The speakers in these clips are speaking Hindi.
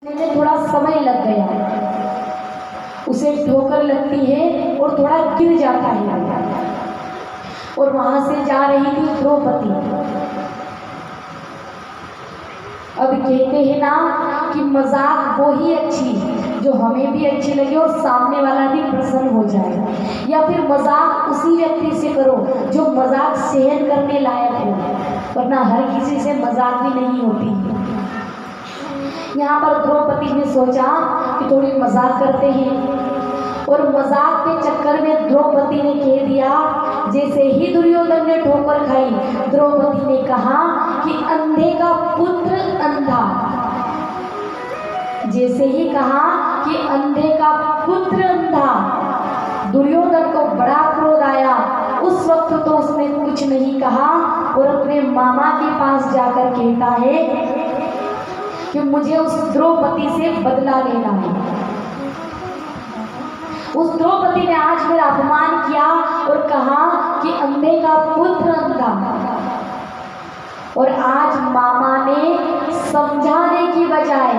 में थोड़ा समय लग गया, उसे ठोकर लगती है और थोड़ा गिर जाता है और वहां से जा रही थी द्रौपदी। अब कहते हैं ना कि मजाक वो ही अच्छी जो हमें भी अच्छी लगे और सामने वाला भी प्रसन्न हो जाए, या फिर मजाक उसी व्यक्ति से करो जो मजाक सहन करने लायक हो, वरना हर किसी से मजाक भी नहीं होती। यहाँ पर द्रौपदी ने सोचा कि थोड़ी मजाक करते हैं और मजाक के चक्कर में द्रौपदी ने कह दिया, जैसे ही दुर्योधन ने ठोकर खाई, द्रौपदी ने कहा कि अंधे का पुत्र अंधा। जैसे ही कहा कि अंधे का पुत्र अंधा, दुर्योधन को बड़ा क्रोध आया। उस वक्त तो उसने कुछ नहीं कहा और अपने मामा के पास जाकर कहता है कि मुझे उस द्रौपदी से बदला लेना है। उस द्रौपदी ने आज मेरा अपमान किया और कहा कि अंधे का पुत्र अंधा, और आज मामा ने समझाने की बजाय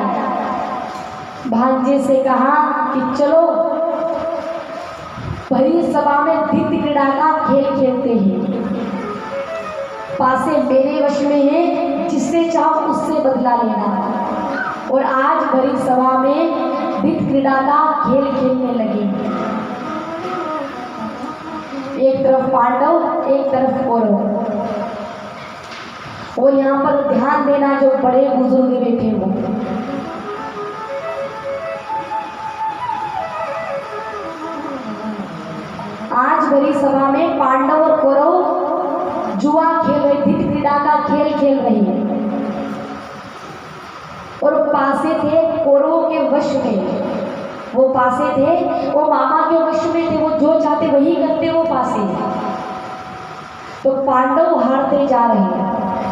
भांजे से कहा कि चलो भरी सभा में द्वित क्रीड़ा का खेल खेलते हैं, पासे मेरे वश में है, जिससे चाहो उससे बदला लेना। और आज भरी सभा में द्वित क्रीड़ा का खेल खेलने लगे, एक तरफ पांडव एक तरफ कौरव। और यहाँ पर ध्यान देना जो बड़े बुजुर्ग बैठे हो, आज भरी सभा में पांडव और कौरव जुआ खेल रहे, द्वित क्रीड़ा का खेल खेल रहे हैं और पासे थे कौरवों के वश में। वो पासे थे, वो मामा के वश में थे, वो जो चाहते वही करते, वो पासे। तो पांडव हारते जा रहे हैं,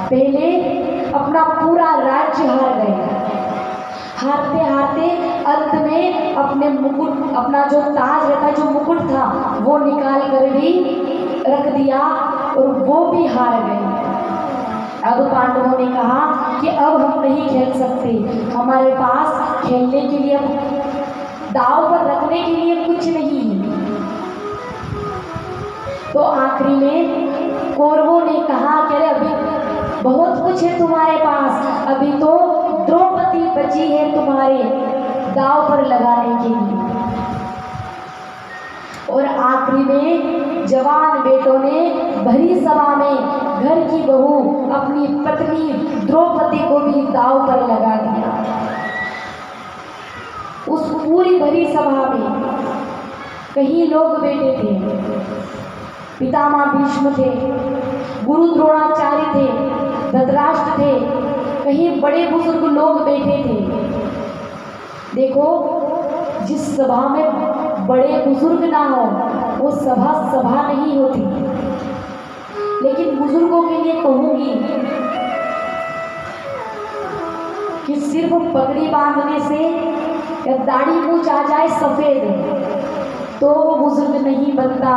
पहले अपना पूरा राज्य हार गए, हारते हारते अंत में अपने मुकुट, अपना जो ताज रहता, जो मुकुट था, वो निकाल कर भी रख दिया और वो भी हार गए। अब पांडवों ने कहा कि अब हम नहीं खेल सकते, हमारे पास खेलने के लिए, दाव पर रखने के लिए कुछ नहीं। तो आखिरी में कौरवों ने कहा कि अरे अभी बहुत कुछ है तुम्हारे पास, अभी तो द्रौपदी बची है तुम्हारे दाव पर लगाने के लिए। और आखिरी में जवान बेटों ने भरी सभा में घर की बहू अपनी पत्नी द्रौपदी को भी दाव पर लगा दिया। उस पूरी भरी सभा में कई लोग बैठे थे, पितामह भीष्म थे, गुरु द्रोणाचार्य थे, धृतराष्ट्र थे, कहीं बड़े बुजुर्ग लोग बैठे थे। देखो, जिस सभा में बड़े बुजुर्ग ना हो वो सभा सभा नहीं होती। लेकिन बुजुर्गों के लिए कहूंगी कि सिर्फ पगड़ी बांधने से या दाढ़ी मूंछ आ जाए सफेद तो वो बुजुर्ग नहीं बनता।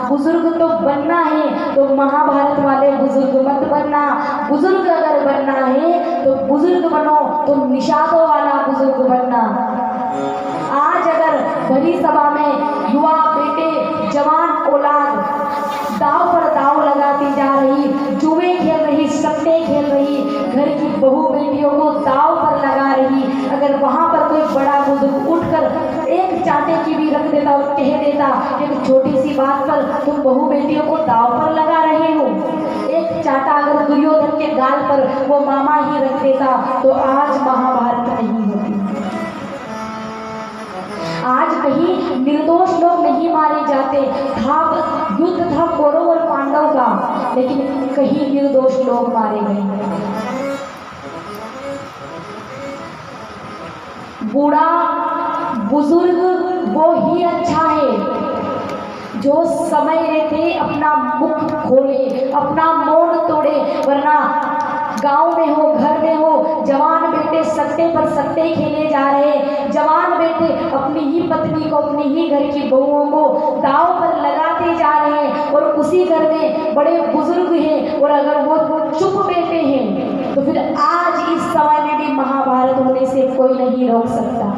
बुजुर्ग तो बनना है तो महाभारत वाले बुजुर्ग मत बनना। बुजुर्ग अगर बनना है तो बुजुर्ग बनो, तो निषादों वाला बुजुर्ग बनना। आज अगर भरी सभा में युवा बेटे, जवान औलाद दाव पर दाव लगाती जा रही, जुए खेल रही, सट्टे खेल रही, घर की बहू बेटियों को दाव पर लगा रही, अगर वहां पर कोई बड़ा बुजुर्ग उठकर एक चाटे की भी रख देता और कह देता कि एक छोटी सी बात पर तुम बहू बेटियों को दाव पर लगा रहे हो, एक चाटा अगर दुर्योधन के गाल पर वो मामा ही रख देता तो आज महाभारत नहीं होती। आज कहीं निर्दोष लोग नहीं मारे जाते था, युद्ध था कौरव और पांडव का, लेकिन कहीं निर्दोष लोग मारे गए। बूढ़ा बुजुर्ग वो ही अच्छा है जो समय रहते अपना मुख खोले, अपना मौन तोड़े, वरना गांव में हो, घर में हो, जवान बेटे सट्टे पर सट्टे खेले जा रहे, जवान बेटे अपनी ही पत्नी को, अपनी ही घर की बहुओं को दाव पर लगाते जा रहे हैं और उसी घर में बड़े बुजुर्ग हैं और अगर वो चुप बैठे हैं तो फिर आज इस समय में भी महाभारत होने से कोई नहीं रोक सकता।